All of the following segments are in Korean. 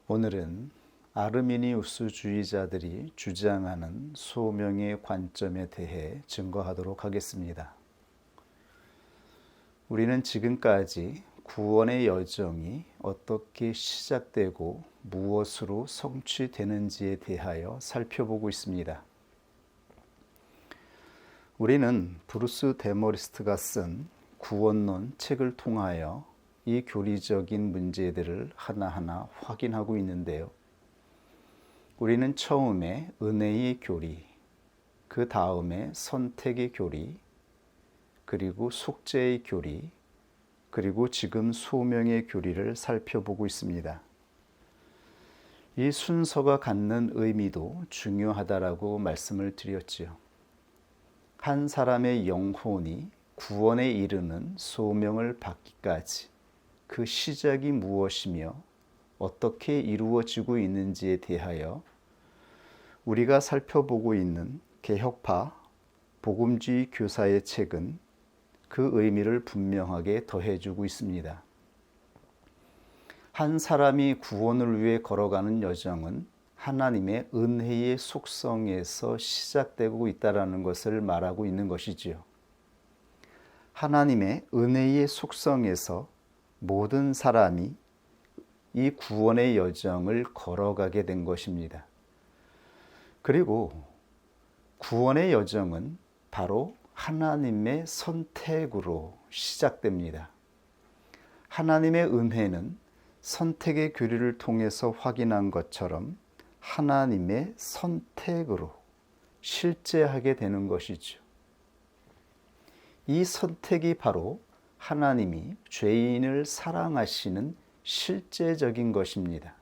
오늘은 아르미니우스주의자들이 주장하는 소명의 관점에 대해 증거하도록 하겠습니다. 우리는 지금까지 구원의 여정이 어떻게 시작되고 무엇으로 성취되는지에 대하여 살펴보고 있습니다. 우리는 브루스 데머리스트가 쓴 구원론 책을 통하여 이 교리적인 문제들을 하나하나 확인하고 있는데요. 우리는 처음에 은혜의 교리, 그 다음에 선택의 교리, 그리고 속죄의 교리, 그리고 지금 소명의 교리를 살펴보고 있습니다. 이 순서가 갖는 의미도 중요하다라고 말씀을 드렸지요. 한 사람의 영혼이 구원에 이르는 소명을 받기까지 그 시작이 무엇이며 어떻게 이루어지고 있는지에 대하여 우리가 살펴보고 있는 개혁파 복음주의 교사의 책은 그 의미를 분명하게 더해주고 있습니다. 한 사람이 구원을 위해 걸어가는 여정은 하나님의 은혜의 속성에서 시작되고 있다는 것을 말하고 있는 것이지요. 하나님의 은혜의 속성에서 모든 사람이 이 구원의 여정을 걸어가게 된 것입니다. 그리고 구원의 여정은 바로 하나님의 선택으로 시작됩니다. 하나님의 은혜는 선택의 교리를 통해서 확인한 것처럼 하나님의 선택으로 실제하게 되는 것이죠. 이 선택이 바로 하나님이 죄인을 사랑하시는 실제적인 것입니다.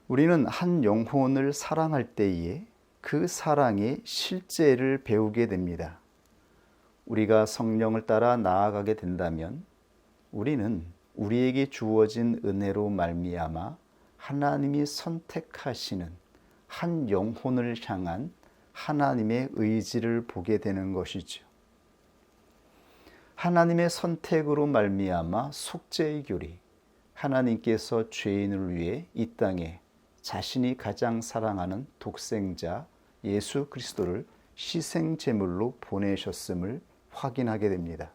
우리는 한 영혼을 사랑할 때에 그 사랑의 실제를 배우게 됩니다. 우리가 성령을 따라 나아가게 된다면 우리는 우리에게 주어진 은혜로 말미암아 하나님이 선택하시는 한 영혼을 향한 하나님의 의지를 보게 되는 것이죠. 하나님의 선택으로 말미암아 속죄의 교리, 하나님께서 죄인을 위해 이 땅에 자신이 가장 사랑하는 독생자 예수 그리스도를 희생 제물로 보내셨음을 확인하게 됩니다.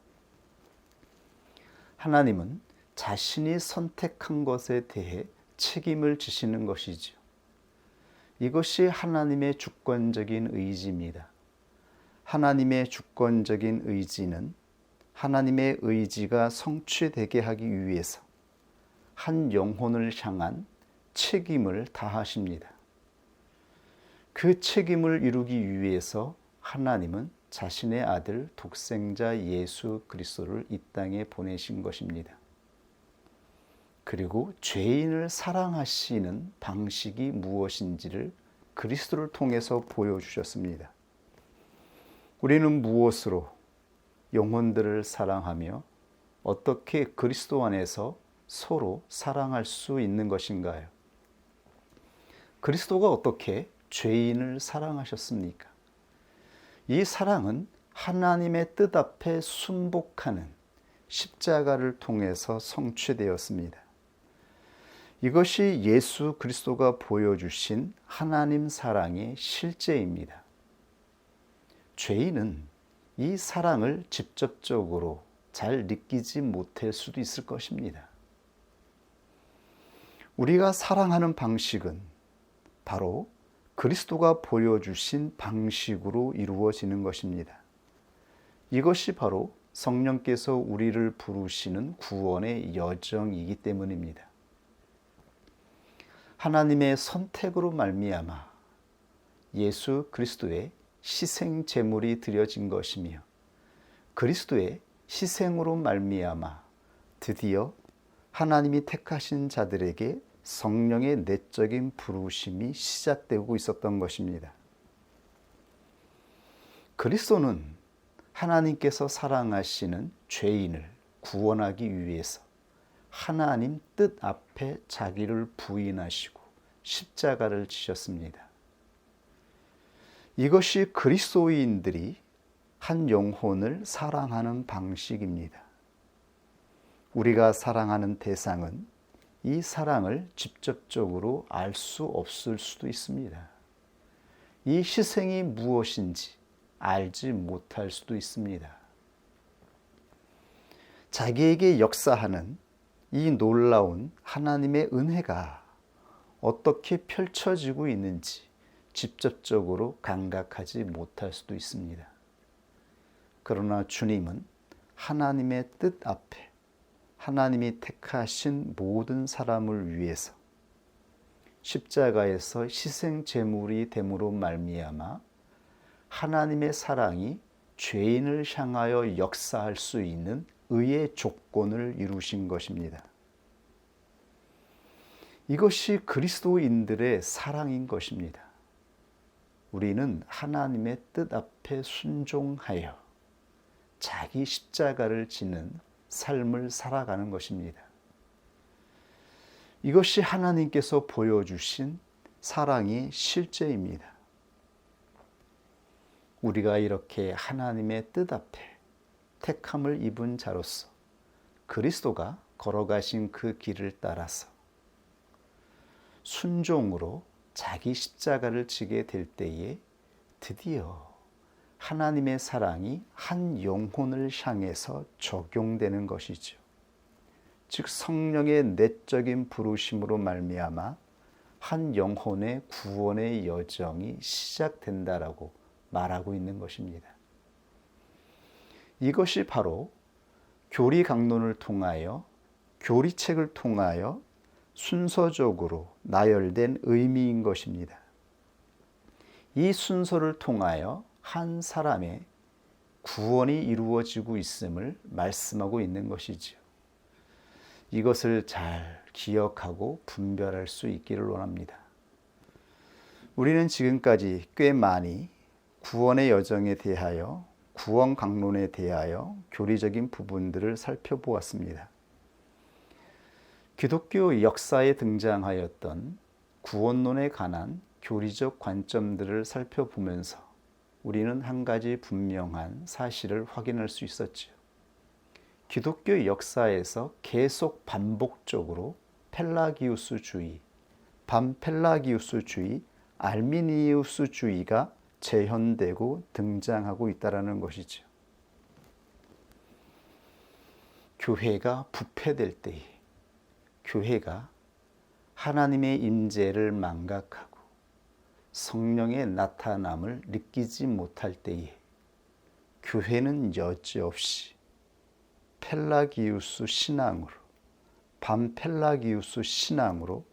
하나님은 자신이 선택한 것에 대해 책임을 지시는 것이죠. 이것이 하나님의 주권적인 의지입니다. 하나님의 주권적인 의지는 하나님의 의지가 성취되게 하기 위해서 한 영혼을 향한 책임을 다하십니다. 그 책임을 이루기 위해서 하나님은 자신의 아들 독생자 예수 그리스도를 이 땅에 보내신 것입니다. 그리고 죄인을 사랑하시는 방식이 무엇인지를 그리스도를 통해서 보여주셨습니다. 우리는 무엇으로 영혼들을 사랑하며 어떻게 그리스도 안에서 서로 사랑할 수 있는 것인가요? 그리스도가 어떻게 죄인을 사랑하셨습니까? 이 사랑은 하나님의 뜻 앞에 순복하는 십자가를 통해서 성취되었습니다. 이것이 예수 그리스도가 보여주신 하나님 사랑의 실제입니다. 죄인은 이 사랑을 직접적으로 잘 느끼지 못할 수도 있을 것입니다. 우리가 사랑하는 방식은 바로 그리스도가 보여주신 방식으로 이루어지는 것입니다. 이것이 바로 성령께서 우리를 부르시는 구원의 여정이기 때문입니다. 하나님의 선택으로 말미암아 예수 그리스도의 희생 제물이 드려진 것이며 그리스도의 희생으로 말미암아 드디어 하나님이 택하신 자들에게 성령의 내적인 부르심이 시작되고 있었던 것입니다. 그리스도는 하나님께서 사랑하시는 죄인을 구원하기 위해서 하나님 뜻 앞에 자기를 부인하시고 십자가를 지셨습니다. 이것이 그리스도인들이 한 영혼을 사랑하는 방식입니다. 우리가 사랑하는 대상은 이 사랑을 직접적으로 알 수 없을 수도 있습니다. 이 희생이 무엇인지 알지 못할 수도 있습니다. 자기에게 역사하는 이 놀라운 하나님의 은혜가 어떻게 펼쳐지고 있는지 직접적으로 감각하지 못할 수도 있습니다. 그러나 주님은 하나님의 뜻 앞에 하나님이 택하신 모든 사람을 위해서 십자가에서 희생 제물이 됨으로 말미암아 하나님의 사랑이 죄인을 향하여 역사할 수 있는 의의 조건을 이루신 것입니다. 이것이 그리스도인들의 사랑인 것입니다. 우리는 하나님의 뜻 앞에 순종하여 자기 십자가를 지는 삶을 살아가는 것입니다. 이것이 하나님께서 보여주신 사랑의 실제입니다. 우리가 이렇게 하나님의 뜻 앞에 택함을 입은 자로서 그리스도가 걸어가신 그 길을 따라서 순종으로 자기 십자가를 지게 될 때에 드디어 하나님의 사랑이 한 영혼을 향해서 적용되는 것이죠. 즉 성령의 내적인 부르심으로 말미암아 한 영혼의 구원의 여정이 시작된다라고 말하고 있는 것입니다. 이것이 바로 교리 강론을 통하여 교리책을 통하여 순서적으로 나열된 의미인 것입니다. 이 순서를 통하여 한 사람의 구원이 이루어지고 있음을 말씀하고 있는 것이지요. 이것을 잘 기억하고 분별할 수 있기를 원합니다. 우리는 지금까지 꽤 많이 구원의 여정에 대하여 구원 강론에 대하여 교리적인 부분들을 살펴보았습니다. 기독교 역사에 등장하였던 구원론에 관한 교리적 관점들을 살펴보면서 우리는 한 가지 분명한 사실을 확인할 수 있었죠. 기독교 역사에서 계속 반복적으로 펠라기우스주의, 반펠라기우스주의, 알미니우스주의가 재현되고 등장하고 있다는 것이죠. 교회가 부패될 때에 교회가 하나님의 임재를 망각하고 성령의 나타남을 느끼지 못할 때에 교회는 여지없이 펠라기우스 신앙으로, 반펠라기우스 신앙으로,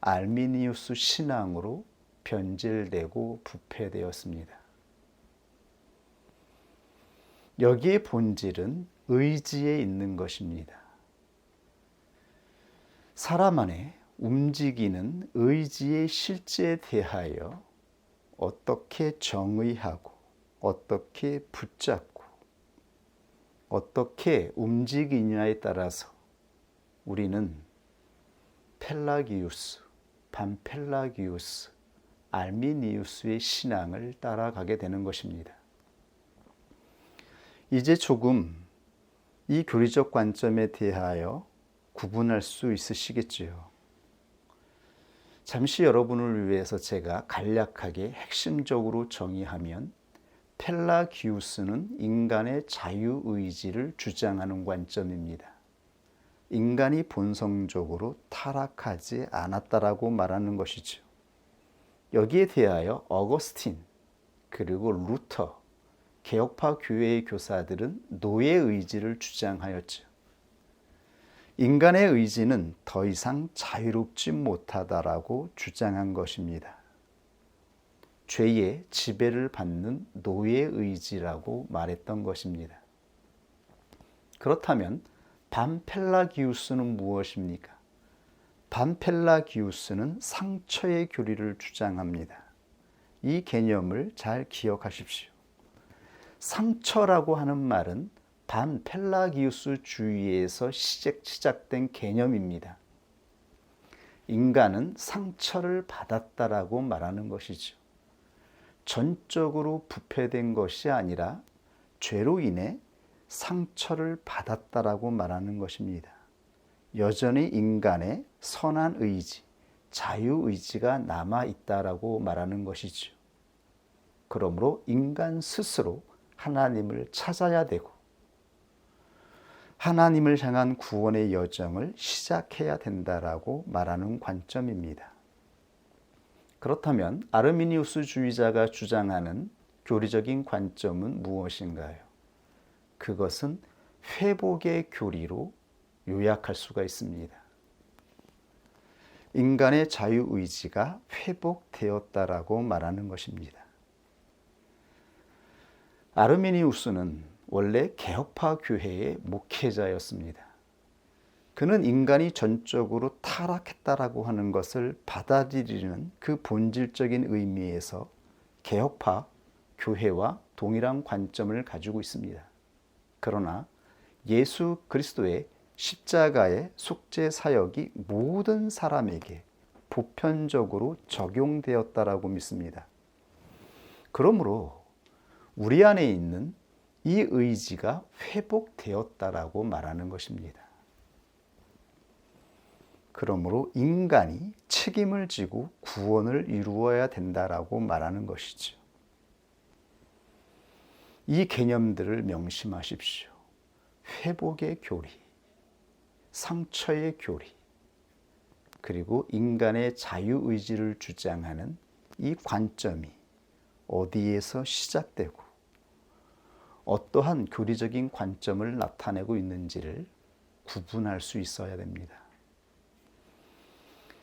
알미니우스 신앙으로 변질되고 부패되었습니다. 여기에 본질은 의지에 있는 것입니다. 사람 안에 움직이는 의지의 실제에 대하여 어떻게 정의하고 어떻게 붙잡고 어떻게 움직이냐에 따라서 우리는 펠라기우스, 반펠라기우스, 알미니우스의 신앙을 따라가게 되는 것입니다. 이제 조금 이 교리적 관점에 대하여 구분할 수 있으시겠지요. 잠시 여러분을 위해서 제가 간략하게 핵심적으로 정의하면 펠라기우스는 인간의 자유의지를 주장하는 관점입니다. 인간이 본성적으로 타락하지 않았다라고 말하는 것이죠. 여기에 대하여 어거스틴 그리고 루터, 개혁파 교회의 교사들은 노예 의지를 주장하였죠. 인간의 의지는 더 이상 자유롭지 못하다라고 주장한 것입니다. 죄의 지배를 받는 노예 의지라고 말했던 것입니다. 그렇다면 반펠라기우스는 무엇입니까? 반펠라기우스는 상처의 교리를 주장합니다. 이 개념을 잘 기억하십시오. 상처라고 하는 말은 반펠라기우스 주의에서 시작된 개념입니다. 인간은 상처를 받았다라고 말하는 것이죠. 전적으로 부패된 것이 아니라 죄로 인해 상처를 받았다라고 말하는 것입니다. 여전히 인간의 선한 의지, 자유의지가 남아있다라고 말하는 것이죠. 그러므로 인간 스스로 하나님을 찾아야 되고 하나님을 향한 구원의 여정을 시작해야 된다라고 말하는 관점입니다. 그렇다면 아르미니우스 주의자가 주장하는 교리적인 관점은 무엇인가요? 그것은 회복의 교리로 요약할 수가 있습니다. 인간의 자유의지가 회복되었다라고 말하는 것입니다. 아르미니우스는 원래 개혁파 교회의 목회자였습니다. 그는 인간이 전적으로 타락했다라고 하는 것을 받아들이는 그 본질적인 의미에서 개혁파 교회와 동일한 관점을 가지고 있습니다. 그러나 예수 그리스도의 십자가의 속죄 사역이 모든 사람에게 보편적으로 적용되었다라고 믿습니다. 그러므로 우리 안에 있는 이 의지가 회복되었다라고 말하는 것입니다. 그러므로 인간이 책임을 지고 구원을 이루어야 된다라고 말하는 것이죠. 이 개념들을 명심하십시오. 회복의 교리, 상처의 교리, 그리고 인간의 자유의지를 주장하는 이 관점이 어디에서 시작되고 어떠한 교리적인 관점을 나타내고 있는지를 구분할 수 있어야 됩니다.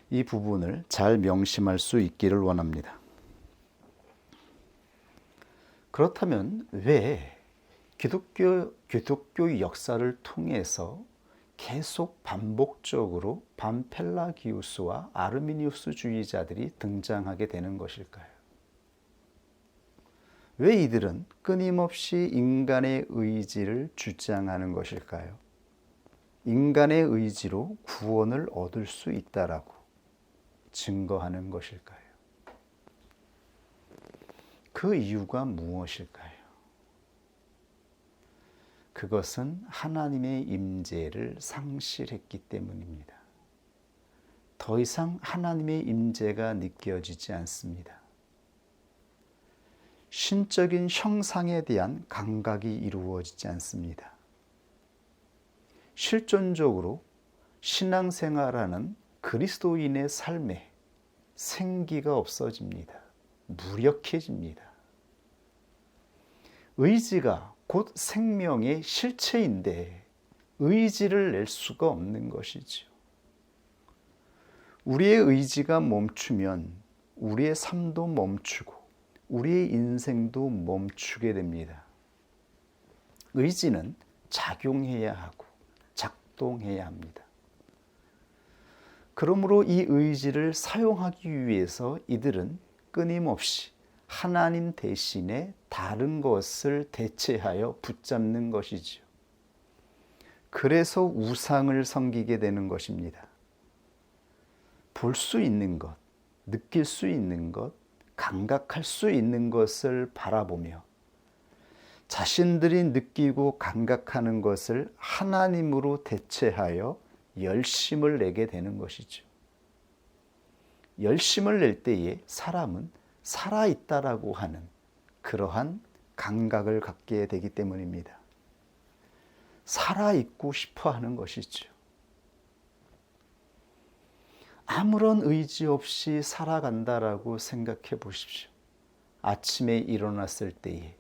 이 부분을 잘 명심할 수 있기를 원합니다. 그렇다면 왜 기독교 역사를 통해서 계속 반복적으로 밤펠라기우스와 아르미니우스 주의자들이 등장하게 되는 것일까요? 왜 이들은 끊임없이 인간의 의지를 주장하는 것일까요? 인간의 의지로 구원을 얻을 수 있다라고 증거하는 것일까요? 그 이유가 무엇일까요? 그것은 하나님의 임재를 상실했기 때문입니다. 더 이상 하나님의 임재가 느껴지지 않습니다. 신적인 형상에 대한 감각이 이루어지지 않습니다. 실존적으로 신앙생활하는 그리스도인의 삶에 생기가 없어집니다. 무력해집니다. 의지가 곧 생명의 실체인데 의지를 낼 수가 없는 것이죠. 우리의 의지가 멈추면 우리의 삶도 멈추고 우리의 인생도 멈추게 됩니다. 의지는 작용해야 하고 작동해야 합니다. 그러므로 이 의지를 사용하기 위해서 이들은 끊임없이 하나님 대신에 다른 것을 대체하여 붙잡는 것이지요. 그래서 우상을 섬기게 되는 것입니다. 볼 수 있는 것, 느낄 수 있는 것, 감각할 수 있는 것을 바라보며 자신들이 느끼고 감각하는 것을 하나님으로 대체하여 열심을 내게 되는 것이죠. 열심을 낼 때에 사람은 살아있다라고 하는 그러한 감각을 갖게 되기 때문입니다. 살아있고 싶어 하는 것이죠. 아무런 의지 없이 살아간다라고 생각해 보십시오. 아침에 일어났을 때에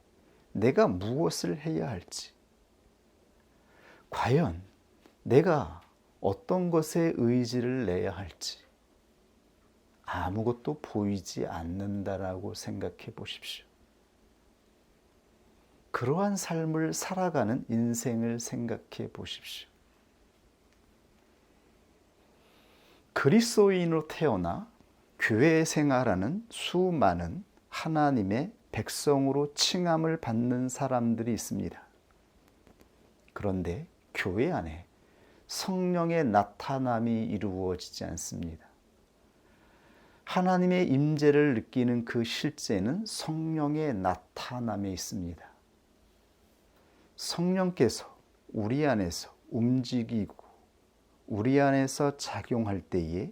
내가 무엇을 해야 할지, 과연 내가 어떤 것에 의지를 내야 할지 아무것도 보이지 않는다라고 생각해 보십시오. 그러한 삶을 살아가는 인생을 생각해 보십시오. 그리스도인으로 태어나 교회 생활하는 수많은 하나님의 백성으로 칭함을 받는 사람들이 있습니다. 그런데 교회 안에 성령의 나타남이 이루어지지 않습니다. 하나님의 임재를 느끼는 그 실제는 성령의 나타남에 있습니다. 성령께서 우리 안에서 움직이고 우리 안에서 작용할 때에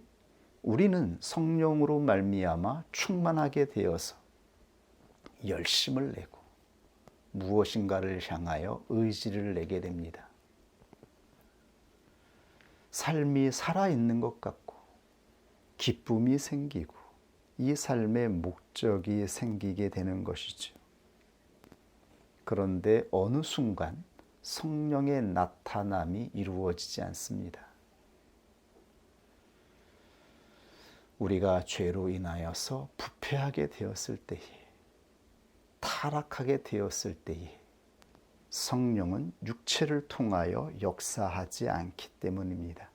우리는 성령으로 말미암아 충만하게 되어서 열심을 내고 무엇인가를 향하여 의지를 내게 됩니다. 삶이 살아있는 것 같고 기쁨이 생기고 이 삶의 목적이 생기게 되는 것이죠. 그런데 어느 순간 성령의 나타남이 이루어지지 않습니다. 우리가 죄로 인하여서 부패하게 되었을 때에, 타락하게 되었을 때에 성령은 육체를 통하여 역사하지 않기 때문입니다.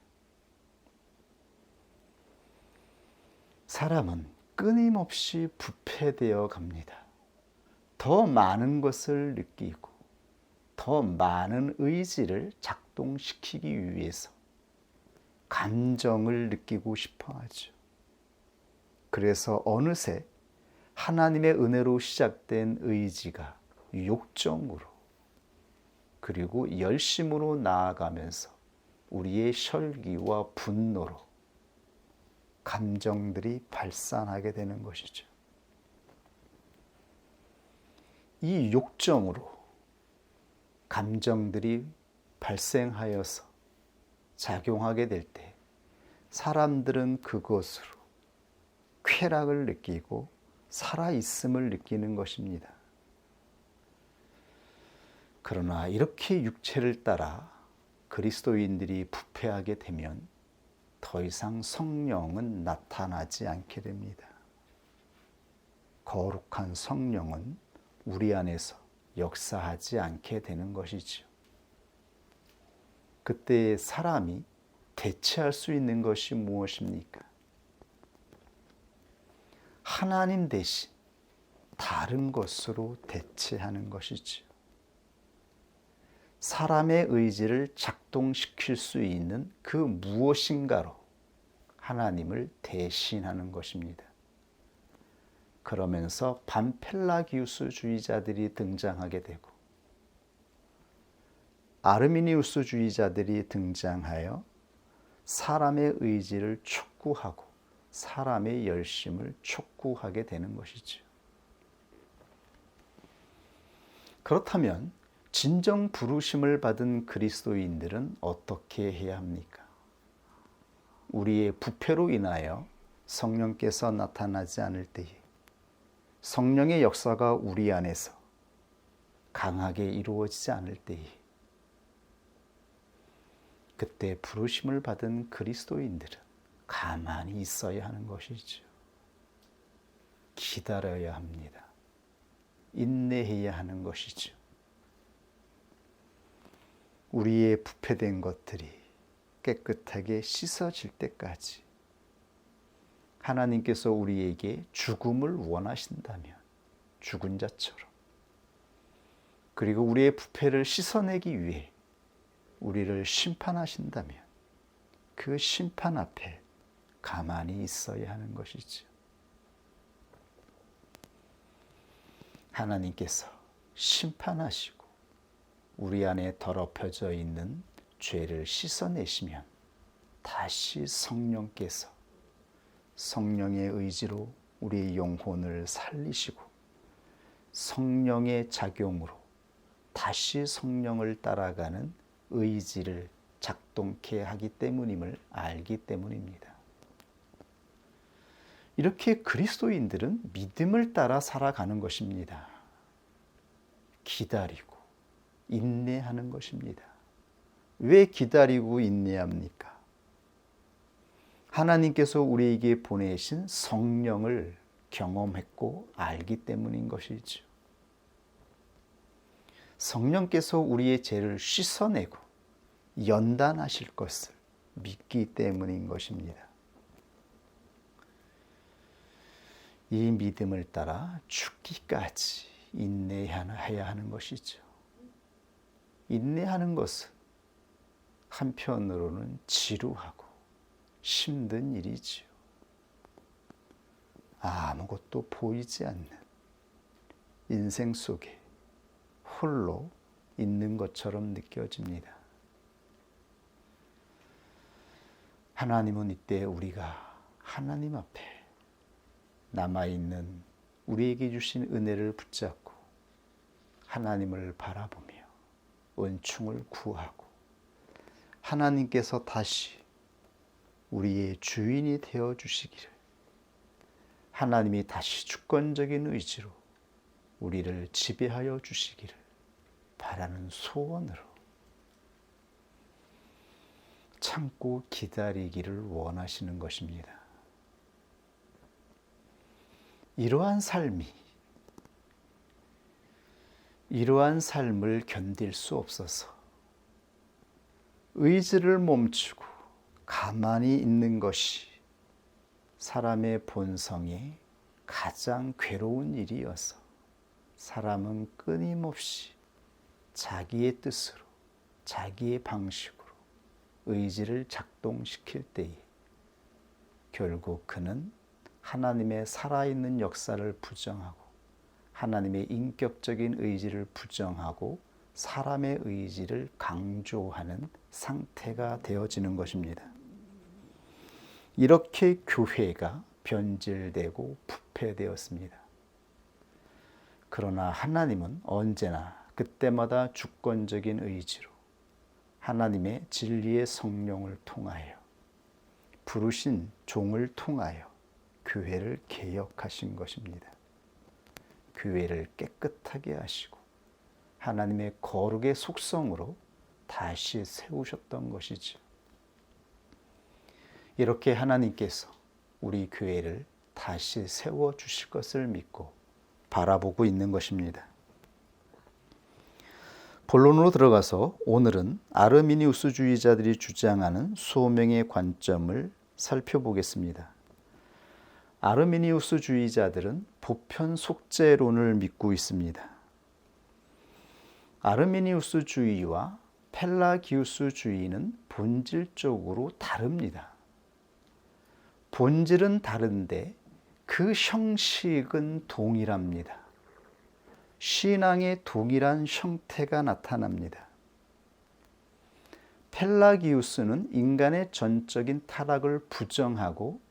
사람은 끊임없이 부패되어 갑니다. 더 많은 것을 느끼고 더 많은 의지를 작동시키기 위해서 감정을 느끼고 싶어 하죠. 그래서 어느새 하나님의 은혜로 시작된 의지가 욕정으로 그리고 열심으로 나아가면서 우리의 혈기와 분노로 감정들이 발산하게 되는 것이죠. 이 욕정으로 감정들이 발생하여서 작용하게 될 때 사람들은 그것으로 쾌락을 느끼고 살아있음을 느끼는 것입니다. 그러나 이렇게 육체를 따라 그리스도인들이 부패하게 되면 더 이상 성령은 나타나지 않게 됩니다. 거룩한 성령은 우리 안에서 역사하지 않게 되는 것이지요. 그때 사람이 대체할 수 있는 것이 무엇입니까? 하나님 대신 다른 것으로 대체하는 것이지요. 사람의 의지를 작동시킬 수 있는 그 무엇인가로 하나님을 대신하는 것입니다. 그러면서 반펠라기우스주의자들이 등장하게 되고 아르미니우스주의자들이 등장하여 사람의 의지를 촉구하고 사람의 열심을 촉구하게 되는 것이죠. 그렇다면 진정 부르심을 받은 그리스도인들은 어떻게 해야 합니까? 우리의 부패로 인하여 성령께서 나타나지 않을 때에 성령의 역사가 우리 안에서 강하게 이루어지지 않을 때에 그때 부르심을 받은 그리스도인들은 가만히 있어야 하는 것이죠. 기다려야 합니다. 인내해야 하는 것이죠. 우리의 부패된 것들이 깨끗하게 씻어질 때까지 하나님께서 우리에게 죽음을 원하신다면 죽은 자처럼 그리고 우리의 부패를 씻어내기 위해 우리를 심판하신다면 그 심판 앞에 가만히 있어야 하는 것이죠. 하나님께서 심판하시고 우리 안에 더럽혀져 있는 죄를 씻어내시면 다시 성령께서 성령의 의지로 우리의 영혼을 살리시고 성령의 작용으로 다시 성령을 따라가는 의지를 작동케 하기 때문임을 알기 때문입니다. 이렇게 그리스도인들은 믿음을 따라 살아가는 것입니다. 기다리고 인내하는 것입니다. 왜 기다리고 인내합니까? 하나님께서 우리에게 보내신 성령을 경험했고 알기 때문인 것이죠. 성령께서 우리의 죄를 씻어내고 연단하실 것을 믿기 때문인 것입니다. 이 믿음을 따라 죽기까지 인내해야 하는 것이죠. 인내하는 것은 한편으로는 지루하고 힘든 일이지요. 아무것도 보이지 않는 인생 속에 홀로 있는 것처럼 느껴집니다. 하나님은 이때 우리가 하나님 앞에 남아있는 우리에게 주신 은혜를 붙잡고 하나님을 바라보며 은총을 구하고 하나님께서 다시 우리의 주인이 되어 주시기를, 하나님이 다시 주권적인 의지로 우리를 지배하여 주시기를 바라는 소원으로 참고 기다리기를 원하시는 것입니다. 이러한 삶을 견딜 수 없어서 의지를 멈추고 가만히 있는 것이 사람의 본성에 가장 괴로운 일이어서 사람은 끊임없이 자기의 뜻으로, 자기의 방식으로 의지를 작동시킬 때에 결국 그는 하나님의 살아있는 역사를 부정하고 하나님의 인격적인 의지를 부정하고 사람의 의지를 강조하는 상태가 되어지는 것입니다. 이렇게 교회가 변질되고 부패되었습니다. 그러나 하나님은 언제나 그때마다 주권적인 의지로 하나님의 진리의 성령을 통하여 부르신 종을 통하여 교회를 개혁하신 것입니다. 교회를 깨끗하게 하시고 하나님의 거룩의 속성으로 다시 세우셨던 것이죠. 이렇게 하나님께서 우리 교회를 다시 세워주실 것을 믿고 바라보고 있는 것입니다. 본론으로 들어가서 오늘은 아르미니우스주의자들이 주장하는 소명의 관점을 살펴보겠습니다. 아르미니우스주의자들은 보편 속죄론을 믿고 있습니다. 아르미니우스주의와 펠라기우스주의는 본질적으로 다릅니다. 본질은 다른데 그 형식은 동일합니다. 신앙의 동일한 형태가 나타납니다. 펠라기우스는 인간의 전적인 타락을 부정하고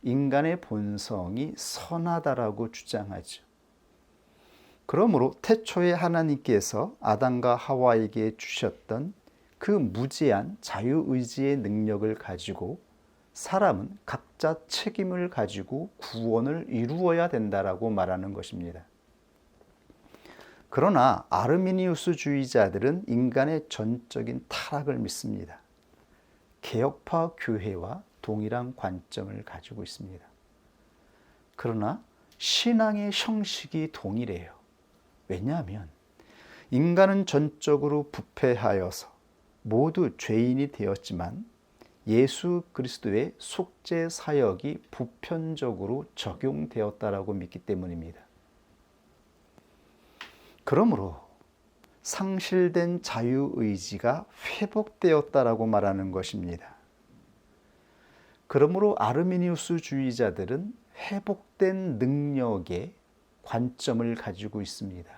인간의 본성이 선하다라고 주장하죠. 그러므로 태초에 하나님께서 아담과 하와에게 주셨던 그 무제한 자유의지의 능력을 가지고 사람은 각자 책임을 가지고 구원을 이루어야 된다라고 말하는 것입니다. 그러나 아르미니우스주의자들은 인간의 전적인 타락을 믿습니다. 개혁파 교회와 동일한 관점을 가지고 있습니다. 그러나 신앙의 형식이 동일해요. 왜냐하면 인간은 전적으로 부패하여서 모두 죄인이 되었지만 예수 그리스도의 속죄 사역이 보편적으로 적용되었다라고 믿기 때문입니다. 그러므로 상실된 자유의지가 회복되었다라고 말하는 것입니다. 그러므로 아르미니우스주의자들은 회복된 능력의 관점을 가지고 있습니다.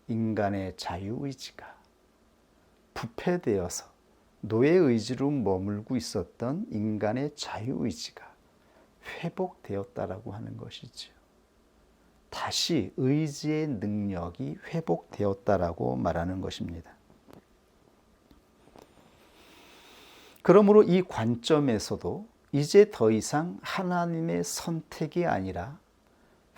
인간의 자유의지가 부패되어서 노예의지로 머물고 있었던 인간의 자유의지가 회복되었다라고 하는 것이죠. 다시 의지의 능력이 회복되었다라고 말하는 것입니다. 그러므로 이 관점에서도 이제 더 이상 하나님의 선택이 아니라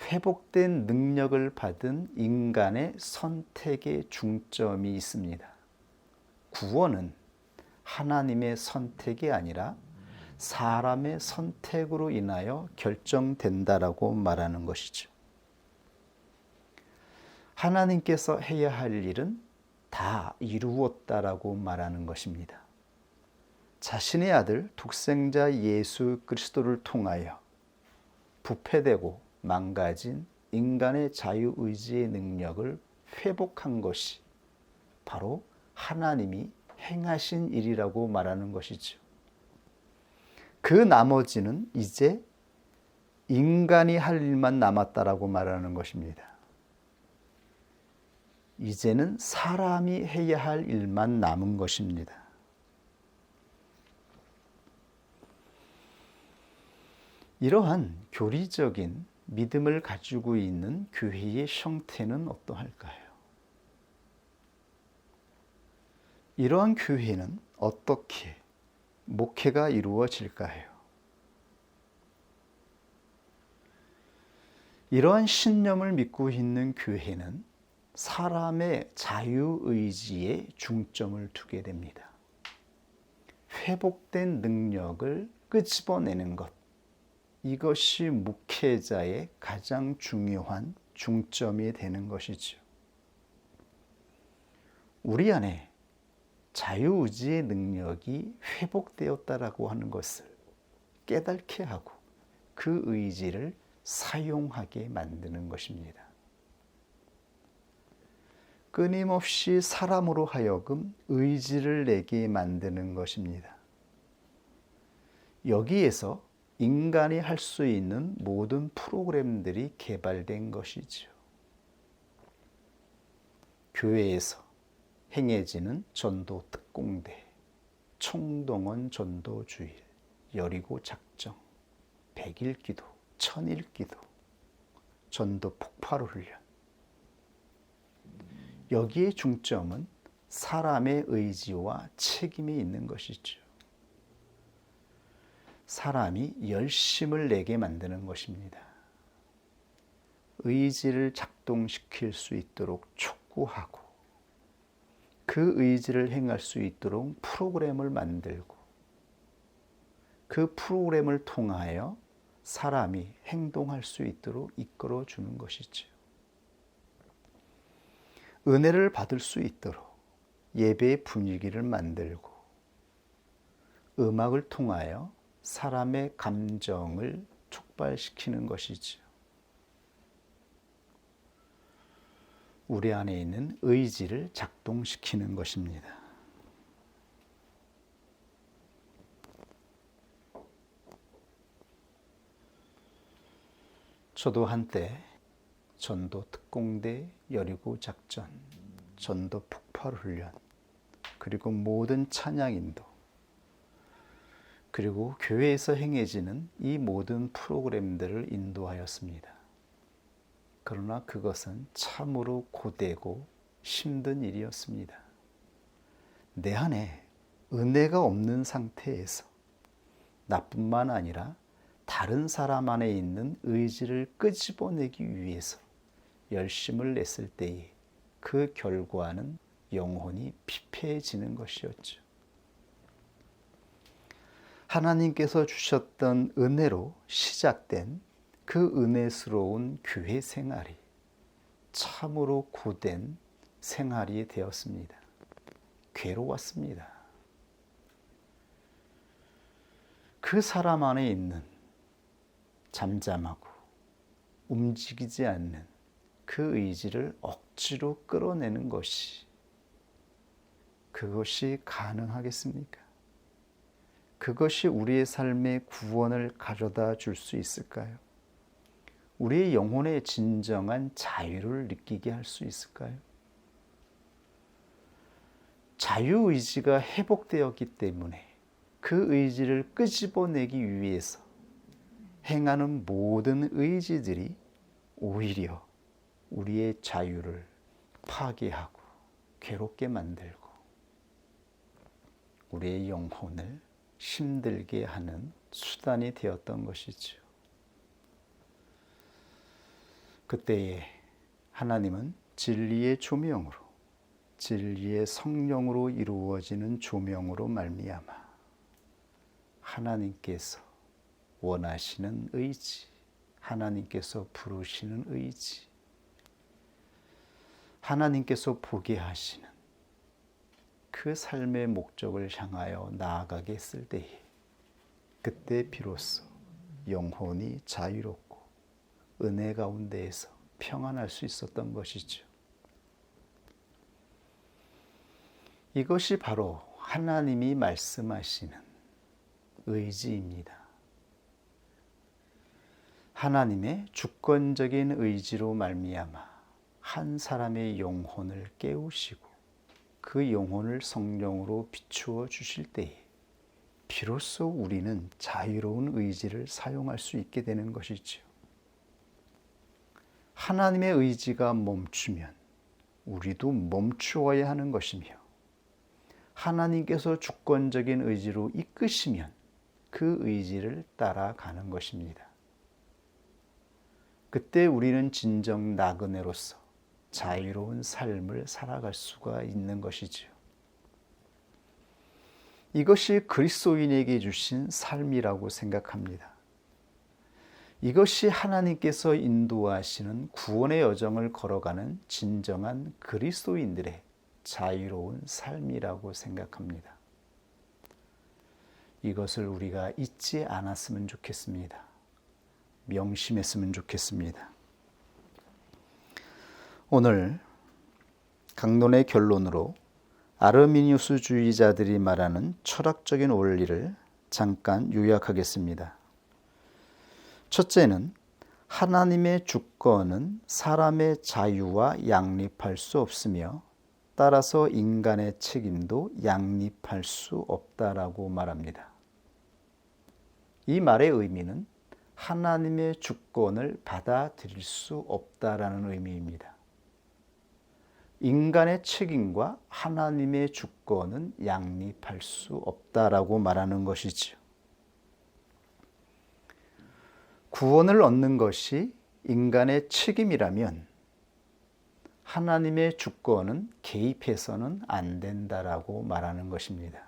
회복된 능력을 받은 인간의 선택에 중점이 있습니다. 구원은 하나님의 선택이 아니라 사람의 선택으로 인하여 결정된다라고 말하는 것이죠. 하나님께서 해야 할 일은 다 이루었다라고 말하는 것입니다. 자신의 아들 독생자 예수 그리스도를 통하여 부패되고 망가진 인간의 자유의지의 능력을 회복한 것이 바로 하나님이 행하신 일이라고 말하는 것이죠. 그 나머지는 이제 인간이 할 일만 남았다라고 말하는 것입니다. 이제는 사람이 해야 할 일만 남은 것입니다. 이러한 교리적인 믿음을 가지고 있는 교회의 형태는 어떠할까요? 이러한 교회는 어떻게 목회가 이루어질까요? 이러한 신념을 믿고 있는 교회는 사람의 자유의지에 중점을 두게 됩니다. 회복된 능력을 끄집어내는 것, 이것이 목회자의 가장 중요한 중점이 되는 것이죠. 우리 안에 자유의지의 능력이 회복되었다라고 하는 것을 깨닫게 하고 그 의지를 사용하게 만드는 것입니다. 끊임없이 사람으로 하여금 의지를 내게 만드는 것입니다. 여기에서 인간이 할 수 있는 모든 프로그램들이 개발된 것이죠. 교회에서 행해지는 전도 특공대, 총동원 전도 주일, 여리고 작정, 100일 기도, 1000일 기도, 전도 폭발 훈련. 여기에 중점은 사람의 의지와 책임이 있는 것이죠. 사람이 열심을 내게 만드는 것입니다. 의지를 작동시킬 수 있도록 촉구하고 그 의지를 행할 수 있도록 프로그램을 만들고 그 프로그램을 통하여 사람이 행동할 수 있도록 이끌어 주는 것이죠. 은혜를 받을 수 있도록 예배의 분위기를 만들고 음악을 통하여 사람의 감정을 촉발시키는 것이죠. 우리 안에 있는 의지를 작동시키는 것입니다. 저도 한때 전도 특공대, 여리고 작전, 전도 폭발 훈련, 그리고 모든 찬양 인도, 그리고 교회에서 행해지는 이 모든 프로그램들을 인도하였습니다. 그러나 그것은 참으로 고되고 힘든 일이었습니다. 내 안에 은혜가 없는 상태에서 나뿐만 아니라 다른 사람 안에 있는 의지를 끄집어내기 위해서 열심을 냈을 때에 그 결과는 영혼이 피폐해지는 것이었죠. 하나님께서 주셨던 은혜로 시작된 그 은혜스러운 교회 생활이 참으로 고된 생활이 되었습니다. 괴로웠습니다. 그 사람 안에 있는 잠잠하고 움직이지 않는 그 의지를 억지로 끌어내는 것이 그것이 가능하겠습니까? 그것이 우리의 삶의 구원을 가져다 줄 수 있을까요? 우리의 영혼의 진정한 자유를 느끼게 할 수 있을까요? 자유의지가 회복되었기 때문에 그 의지를 끄집어내기 위해서 행하는 모든 의지들이 오히려 우리의 자유를 파괴하고 괴롭게 만들고 우리의 영혼을 힘들게 하는 수단이 되었던 것이죠. 그때에 하나님은 진리의 조명으로, 진리의 성령으로 이루어지는 조명으로 말미암아 하나님께서 원하시는 의지, 하나님께서 부르시는 의지, 하나님께서 보게 하시는 그 삶의 목적을 향하여 나아가게 했을 때에 그때 비로소 영혼이 자유롭고 은혜 가운데에서 평안할 수 있었던 것이죠. 이것이 바로 하나님이 말씀하시는 의지입니다. 하나님의 주권적인 의지로 말미암아 한 사람의 영혼을 깨우시고 그 영혼을 성령으로 비추어 주실 때에 비로소 우리는 자유로운 의지를 사용할 수 있게 되는 것이지요. 하나님의 의지가 멈추면 우리도 멈추어야 하는 것이며, 하나님께서 주권적인 의지로 이끄시면 그 의지를 따라가는 것입니다. 그때 우리는 진정 나그네로서 자유로운 삶을 살아갈 수가 있는 것이지요. 이것이 그리스도인에게 주신 삶이라고 생각합니다. 이것이 하나님께서 인도하시는 구원의 여정을 걸어가는 진정한 그리스도인들의 자유로운 삶이라고 생각합니다. 이것을 우리가 잊지 않았으면 좋겠습니다. 명심했으면 좋겠습니다. 오늘 강론의 결론으로 아르미니우스주의자들이 말하는 철학적인 원리를 잠깐 요약하겠습니다. 첫째는 하나님의 주권은 사람의 자유와 양립할 수 없으며 따라서 인간의 책임도 양립할 수 없다라고 말합니다. 이 말의 의미는 하나님의 주권을 받아들일 수 없다라는 의미입니다. 인간의 책임과 하나님의 주권은 양립할 수 없다라고 말하는 것이지요. 구원을 얻는 것이 인간의 책임이라면 하나님의 주권은 개입해서는 안 된다라고 말하는 것입니다.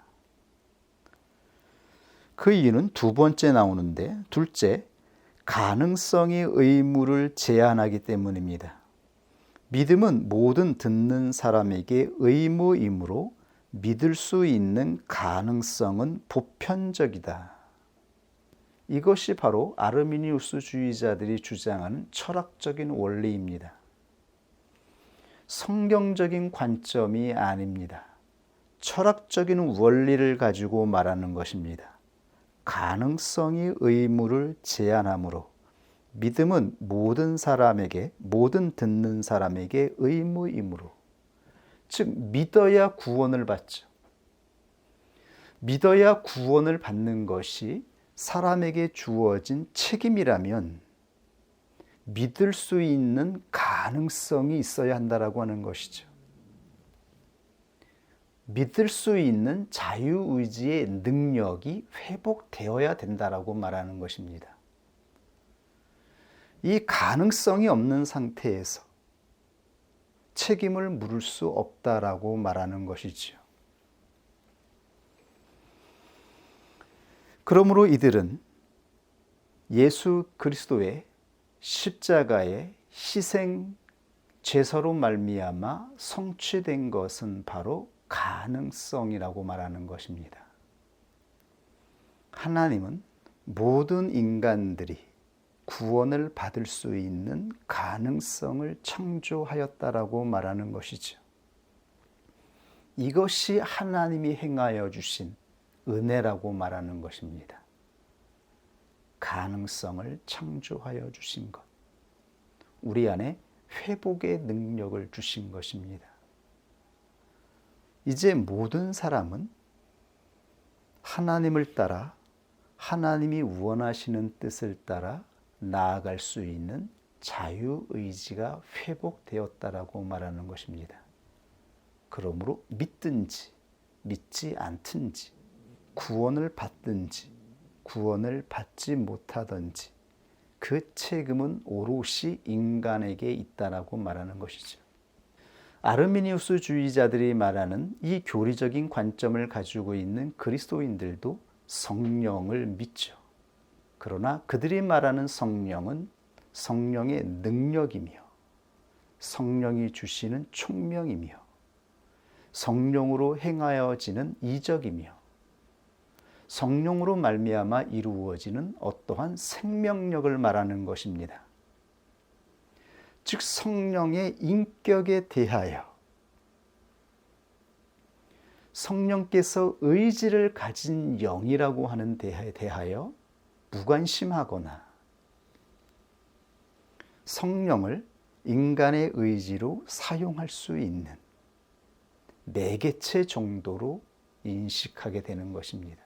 그 이유는 두 번째 나오는데, 둘째, 가능성의 의무를 제한하기 때문입니다. 믿음은 모든 듣는 사람에게 의무이므로 믿을 수 있는 가능성은 보편적이다. 이것이 바로 아르미니우스주의자들이 주장하는 철학적인 원리입니다. 성경적인 관점이 아닙니다. 철학적인 원리를 가지고 말하는 것입니다. 가능성의 의무를 제한하므로 믿음은 모든 사람에게, 모든 듣는 사람에게 의무이므로, 즉 믿어야 구원을 받죠. 믿어야 구원을 받는 것이 사람에게 주어진 책임이라면 믿을 수 있는 가능성이 있어야 한다라고 하는 것이죠. 믿을 수 있는 자유의지의 능력이 회복되어야 된다라고 말하는 것입니다. 이 가능성이 없는 상태에서 책임을 물을 수 없다라고 말하는 것이지요. 그러므로 이들은 예수 그리스도의 십자가의 희생 제사로 말미암아 성취된 것은 바로 가능성이라고 말하는 것입니다. 하나님은 모든 인간들이 구원을 받을 수 있는 가능성을 창조하였다라고 말하는 것이죠. 이것이 하나님이 행하여 주신 은혜라고 말하는 것입니다. 가능성을 창조하여 주신 것, 우리 안에 회복의 능력을 주신 것입니다. 이제 모든 사람은 하나님을 따라, 하나님이 원하시는 뜻을 따라 나아갈 수 있는 자유의지가 회복되었다라고 말하는 것입니다. 그러므로 믿든지 믿지 않든지, 구원을 받든지 구원을 받지 못하든지 그 책임은 오롯이 인간에게 있다라고 말하는 것이죠. 아르미니우스주의자들이 말하는 이 교리적인 관점을 가지고 있는 그리스도인들도 성령을 믿죠. 그러나 그들이 말하는 성령은 성령의 능력이며 성령이 주시는 총명이며 성령으로 행하여지는 이적이며 성령으로 말미암아 이루어지는 어떠한 생명력을 말하는 것입니다. 즉 성령의 인격에 대하여 성령께서 의지를 가진 영이라고 하는 데에 대하여 무관심하거나 성령을 인간의 의지로 사용할 수 있는 매개체 정도로 인식하게 되는 것입니다.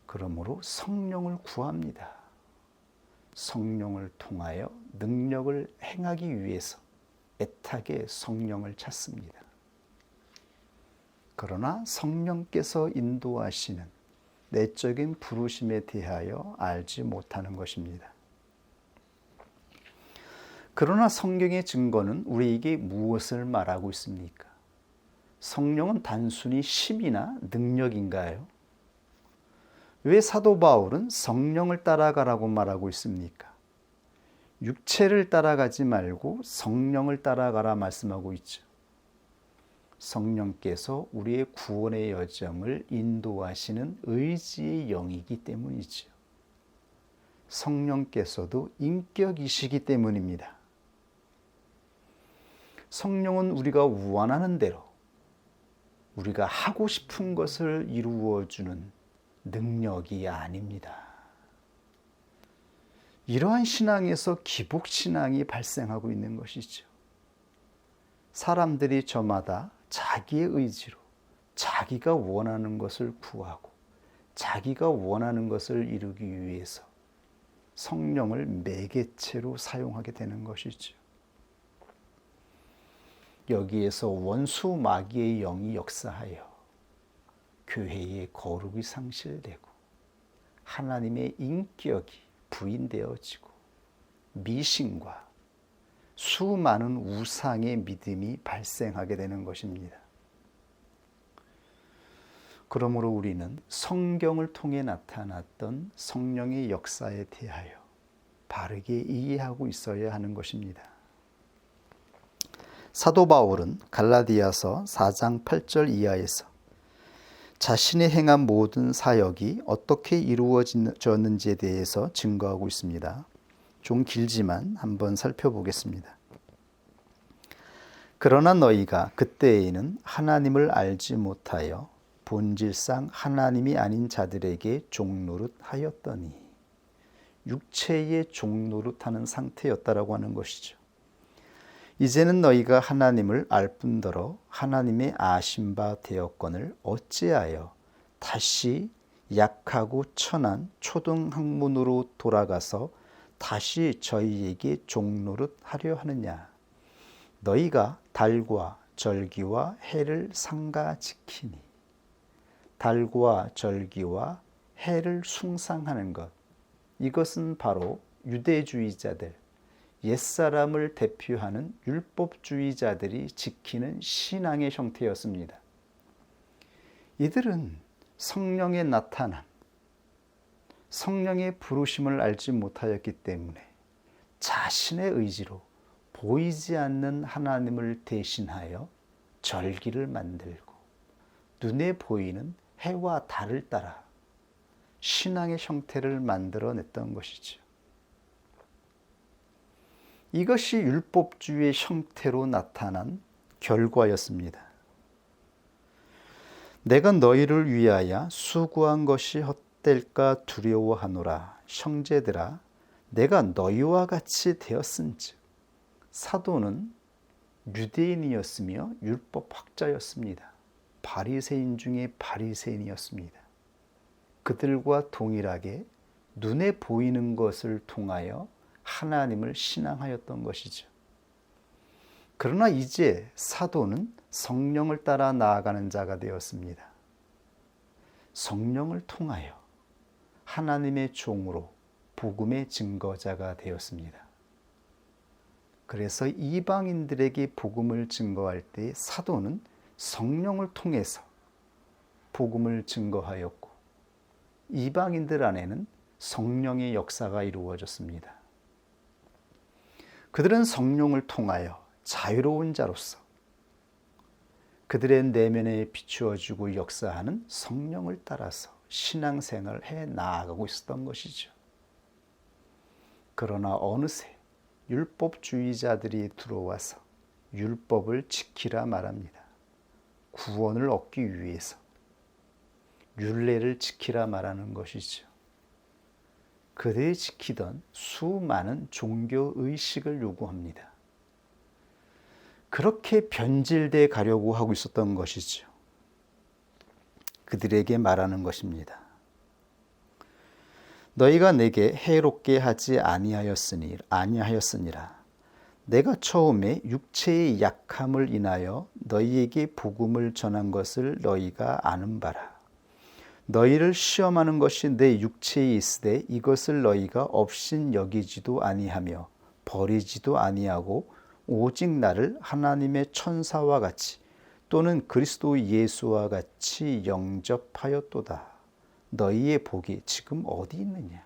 그러므로 성령을 구합니다. 성령을 통하여 능력을 행하기 위해서 애타게 성령을 찾습니다. 그러나 성령께서 인도하시는 내적인 부르심에 대하여 알지 못하는 것입니다. 그러나 성경의 증거는 우리에게 무엇을 말하고 있습니까? 성령은 단순히 힘이나 능력인가요? 왜 사도 바울은 성령을 따라가라고 말하고 있습니까? 육체를 따라가지 말고 성령을 따라가라 말씀하고 있죠. 성령께서 우리의 구원의 여정을 인도하시는 의지의 영이기 때문이죠. 성령께서도 인격이시기 때문입니다. 성령은 우리가 원하는 대로 우리가 하고 싶은 것을 이루어주는 능력이 아닙니다. 이러한 신앙에서 기복신앙이 발생하고 있는 것이죠. 사람들이 저마다 자기의 의지로 자기가 원하는 것을 구하고 자기가 원하는 것을 이루기 위해서 성령을 매개체로 사용하게 되는 것이죠. 여기에서 원수 마귀의 영이 역사하여 교회의 거룩이 상실되고 하나님의 인격이 부인되어지고 미신과 수많은 우상의 믿음이 발생하게 되는 것입니다. 그러므로 우리는 성경을 통해 나타났던 성령의 역사에 대하여 바르게 이해하고 있어야 하는 것입니다. 사도 바울은 갈라디아서 4장 8절 이하에서 자신이 행한 모든 사역이 어떻게 이루어졌는지에 대해서 증거하고 있습니다. 좀 길지만 한번 살펴보겠습니다. 그러나 너희가 그때에는 하나님을 알지 못하여 본질상 하나님이 아닌 자들에게 종노릇하였더니, 육체의 종노릇하는 상태였다라고 하는 것이죠. 이제는 너희가 하나님을 알 뿐더러 하나님의 아신 바 되었거늘 어찌하여 다시 약하고 천한 초등학문으로 돌아가서 다시 저희에게 종노릇하려 하느냐. 너희가 달과 절기와 해를 삼가 지키니. 달과 절기와 해를 숭상하는 것, 이것은 바로 유대주의자들, 옛사람을 대표하는 율법주의자들이 지키는 신앙의 형태였습니다. 이들은 성령의 나타남, 성령의 부르심을 알지 못하였기 때문에 자신의 의지로 보이지 않는 하나님을 대신하여 절기를 만들고 눈에 보이는 해와 달을 따라 신앙의 형태를 만들어냈던 것이죠. 이것이 율법주의의 형태로 나타난 결과였습니다. 내가 너희를 위하여 수고한 것이 헛될까 두려워하노라. 형제들아, 내가 너희와 같이 되었은즉. 사도는 유대인이었으며 율법학자였습니다. 바리새인 중에 바리새인이었습니다. 그들과 동일하게 눈에 보이는 것을 통하여 하나님을 신앙하였던 것이죠. 그러나 이제 사도는 성령을 따라 나아가는 자가 되었습니다. 성령을 통하여 하나님의 종으로 복음의 증거자가 되었습니다. 그래서 이방인들에게 복음을 증거할 때 사도는 성령을 통해서 복음을 증거하였고, 이방인들 안에는 성령의 역사가 이루어졌습니다. 그들은 성령을 통하여 자유로운 자로서 그들의 내면에 비추어주고 역사하는 성령을 따라서 신앙생활을 해 나아가고 있었던 것이죠. 그러나 어느새 율법주의자들이 들어와서 율법을 지키라 말합니다. 구원을 얻기 위해서 율례를 지키라 말하는 것이죠. 그들이 지키던 수많은 종교의식을 요구합니다. 그렇게 변질돼 가려고 하고 있었던 것이죠. 그들에게 말하는 것입니다. 너희가 내게 해롭게 하지 아니하였으니라. 내가 처음에 육체의 약함을 인하여 너희에게 복음을 전한 것을 너희가 아는 바라. 너희를 시험하는 것이 내 육체에 있으되 이것을 너희가 업신 여기지도 아니하며 버리지도 아니하고 오직 나를 하나님의 천사와 같이 또는 그리스도 예수와 같이 영접하였도다. 너희의 복이 지금 어디 있느냐?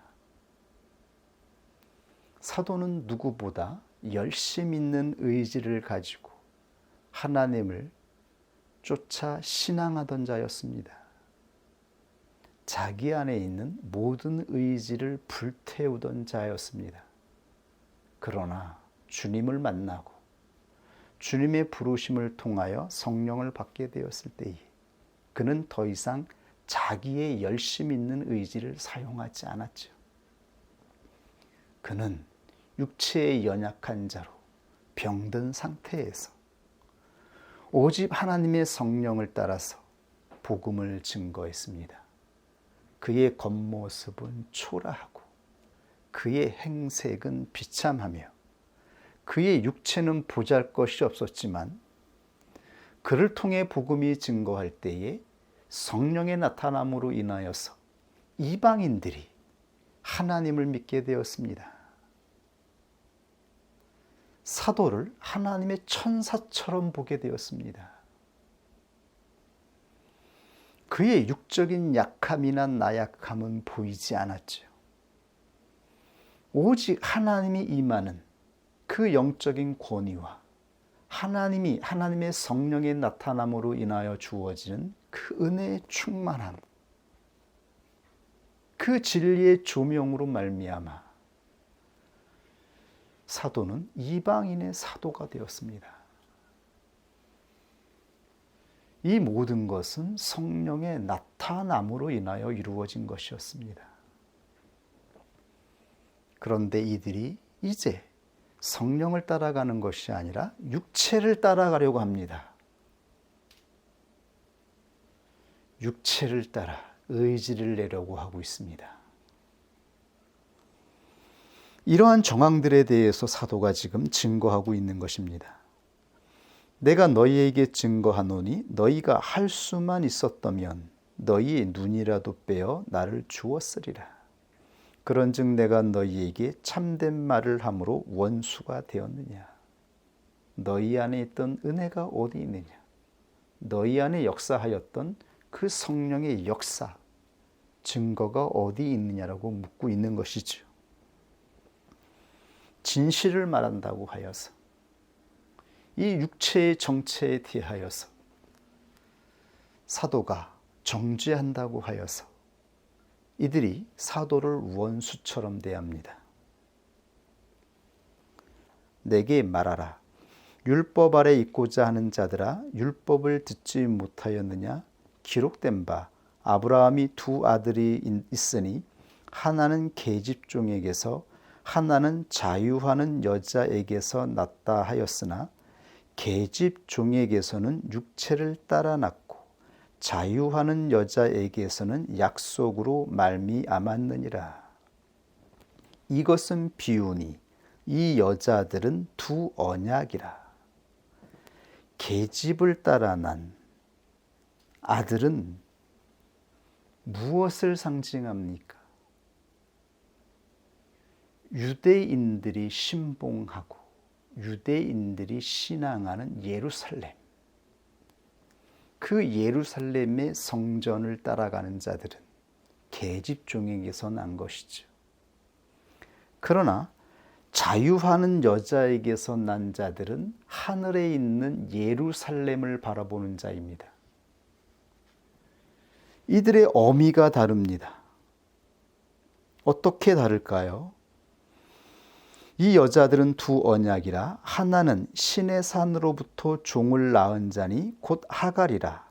사도는 누구보다 열심 있는 의지를 가지고 하나님을 쫓아 신앙하던 자였습니다. 자기 안에 있는 모든 의지를 불태우던 자였습니다. 그러나 주님을 만나고 주님의 부르심을 통하여 성령을 받게 되었을 때에 그는 더 이상 자기의 열심 있는 의지를 사용하지 않았죠. 그는 육체의 연약한 자로 병든 상태에서 오직 하나님의 성령을 따라서 복음을 증거했습니다. 그의 겉모습은 초라하고 그의 행색은 비참하며 그의 육체는 보잘것이 없었지만 그를 통해 복음이 증거할 때에 성령의 나타남으로 인하여서 이방인들이 하나님을 믿게 되었습니다. 사도를 하나님의 천사처럼 보게 되었습니다. 그의 육적인 약함이나 나약함은 보이지 않았죠. 오직 하나님이 임하는 그 영적인 권위와 하나님의 성령의 나타남으로 인하여 주어지는 그 은혜의 충만함, 그 진리의 조명으로 말미암아 사도는 이방인의 사도가 되었습니다. 이 모든 것은 성령의 나타남으로 인하여 이루어진 것이었습니다. 그런데 이들이 이제 성령을 따라가는 것이 아니라 육체를 따라가려고 합니다. 육체를 따라 의지를 내려고 하고 있습니다. 이러한 정황들에 대해서 사도가 지금 증거하고 있는 것입니다. 내가 너희에게 증거하노니 너희가 할 수만 있었다면 너희의 눈이라도 빼어 나를 주었으리라. 그런즉 내가 너희에게 참된 말을 함으로 원수가 되었느냐? 너희 안에 있던 은혜가 어디 있느냐? 너희 안에 역사하였던 그 성령의 역사, 증거가 어디 있느냐라고 묻고 있는 것이죠. 진실을 말한다고 하여서 이 육체의 정체에 대하여서 사도가 정죄한다고 하여서 이들이 사도를 원수처럼 대합니다. 내게 말하라. 율법 아래 있고자 하는 자들아, 율법을 듣지 못하였느냐? 기록된 바 아브라함이 두 아들이 있으니 하나는 계집종에게서 하나는 자유하는 여자에게서 났다 하였으나 계집종에게서는 육체를 따라 났고 자유하는 여자에게서는 약속으로 말미암았느니라. 이것은 비유니 이 여자들은 두 언약이라. 계집을 따라 난 아들은 무엇을 상징합니까? 유대인들이 신봉하고 유대인들이 신앙하는 예루살렘, 그 예루살렘의 성전을 따라가는 자들은 계집종에게서 난 것이죠. 그러나 자유하는 여자에게서 난 자들은 하늘에 있는 예루살렘을 바라보는 자입니다. 이들의 어미가 다릅니다. 어떻게 다를까요? 이 여자들은 두 언약이라. 하나는 신의 산으로부터 종을 낳은 자니 곧 하갈이라.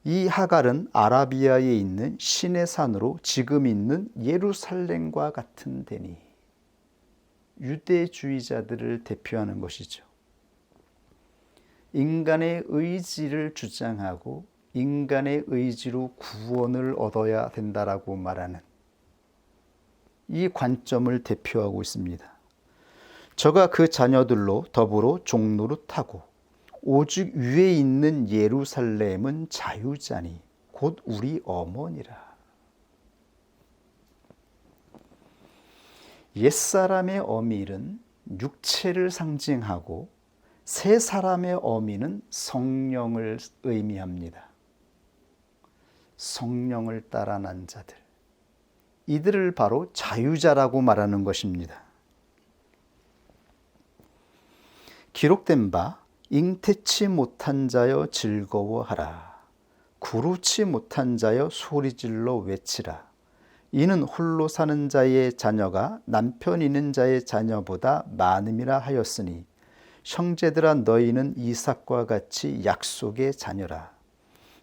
이 하갈은 아라비아에 있는 신의 산으로 지금 있는 예루살렘과 같은 데니. 유대주의자들을 대표하는 것이죠. 인간의 의지를 주장하고 인간의 의지로 구원을 얻어야 된다라고 말하는 이 관점을 대표하고 있습니다. 저가 그 자녀들로 더불어 종로를 타고 오직 위에 있는 예루살렘은 자유자니 곧 우리 어머니라. 옛사람의 어밀은 육체를 상징하고 새 사람의 어미는 성령을 의미합니다. 성령을 따라 난 자들, 이들을 바로 자유자라고 말하는 것입니다. 기록된 바 잉태치 못한 자여 즐거워하라. 구루치 못한 자여 소리질러 외치라. 이는 홀로 사는 자의 자녀가 남편 있는 자의 자녀보다 많음이라 하였으니 형제들아 너희는 이삭과 같이 약속의 자녀라.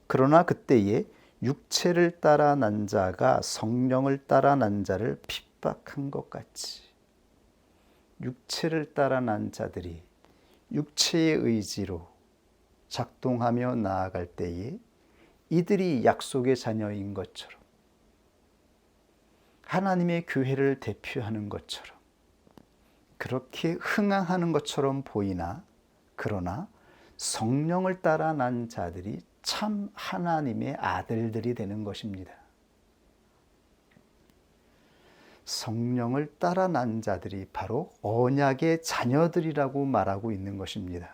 그러나 그때에 육체를 따라 난 자가 성령을 따라 난 자를 핍박한 것 같이 육체를 따라 난 자들이 육체의 의지로 작동하며 나아갈 때에 이들이 약속의 자녀인 것처럼 하나님의 교회를 대표하는 것처럼 그렇게 흥황하는 것처럼 보이나 그러나 성령을 따라 난 자들이 참 하나님의 아들들이 되는 것입니다. 성령을 따라 난 자들이 바로 언약의 자녀들이라고 말하고 있는 것입니다.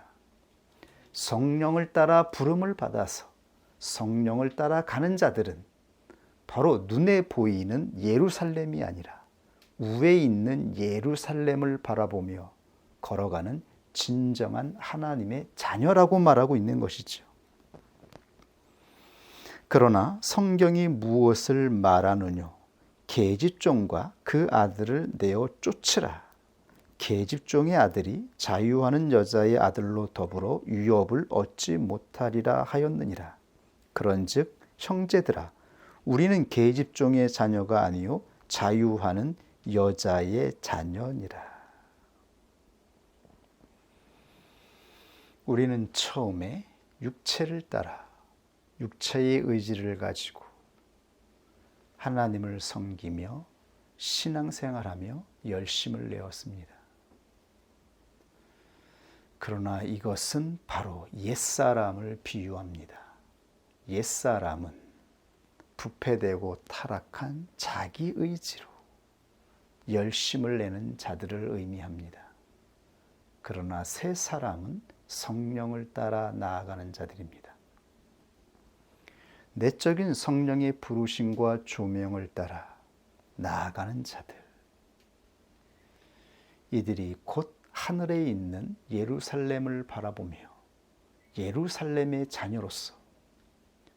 성령을 따라 부름을 받아서 성령을 따라 가는 자들은 바로 눈에 보이는 예루살렘이 아니라 위에 있는 예루살렘을 바라보며 걸어가는 진정한 하나님의 자녀라고 말하고 있는 것이죠. 그러나 성경이 무엇을 말하느뇨? 계집종과 그 아들을 내어 쫓으라. 계집종의 아들이 자유하는 여자의 아들로 더불어 유업을 얻지 못하리라 하였느니라. 그런즉 형제들아 우리는 계집종의 자녀가 아니요 자유하는 여자의 자녀니라. 우리는 처음에 육체를 따라 육체의 의지를 가지고 하나님을 섬기며 신앙생활하며 열심을 내었습니다. 그러나 이것은 바로 옛사람을 비유합니다. 옛사람은 부패되고 타락한 자기 의지로 열심을 내는 자들을 의미합니다. 그러나 새 사람은 성령을 따라 나아가는 자들입니다. 내적인 성령의 부르심과 조명을 따라 나아가는 자들. 이들이 곧 하늘에 있는 예루살렘을 바라보며 예루살렘의 자녀로서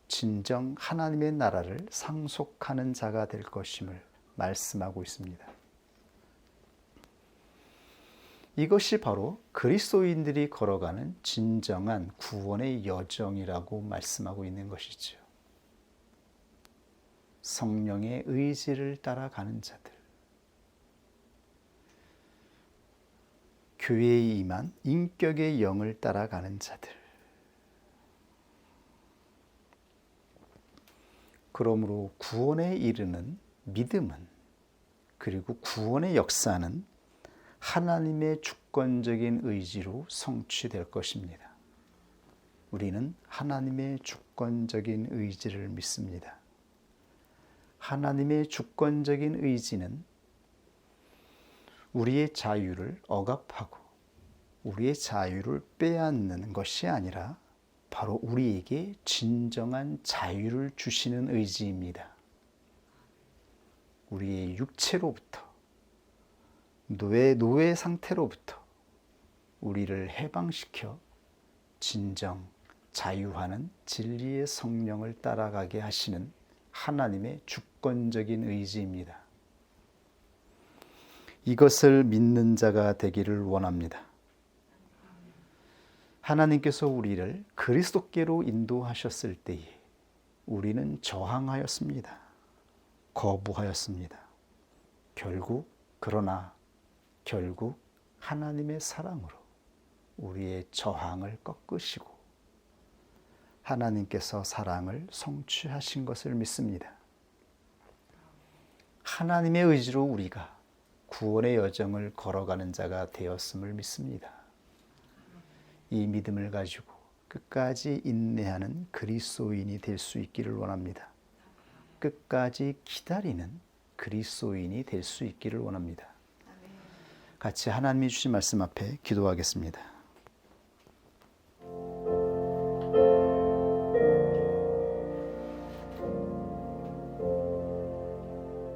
진정 하나님의 나라를 상속하는 자가 될 것임을 말씀하고 있습니다. 이것이 바로 그리스도인들이 걸어가는 진정한 구원의 여정이라고 말씀하고 있는 것이죠. 성령의 의지를 따라가는 자들, 교회에 임한 인격의 영을 따라가는 자들, 그러므로 구원에 이르는 믿음은 그리고 구원의 역사는 하나님의 주권적인 의지로 성취될 것입니다. 우리는 하나님의 주권적인 의지를 믿습니다. 하나님의 주권적인 의지는 우리의 자유를 억압하고 우리의 자유를 빼앗는 것이 아니라 바로 우리에게 진정한 자유를 주시는 의지입니다. 우리의 육체로부터 노예 상태로부터 우리를 해방시켜 진정 자유하는 진리의 성령을 따라가게 하시는 하나님의 주권적인 의지입니다. 이것을 믿는 자가 되기를 원합니다. 하나님께서 우리를 그리스도께로 인도하셨을 때에 우리는 저항하였습니다. 거부하였습니다. 그러나 결국 하나님의 사랑으로 우리의 저항을 꺾으시고 하나님께서 사랑을 성취하신 것을 믿습니다. 하나님의 의지로 우리가 구원의 여정을 걸어가는 자가 되었음을 믿습니다. 이 믿음을 가지고 끝까지 인내하는 그리스도인이 될 수 있기를 원합니다. 끝까지 기다리는 그리스도인이 될 수 있기를 원합니다. 같이 하나님이 주신 말씀 앞에 기도하겠습니다.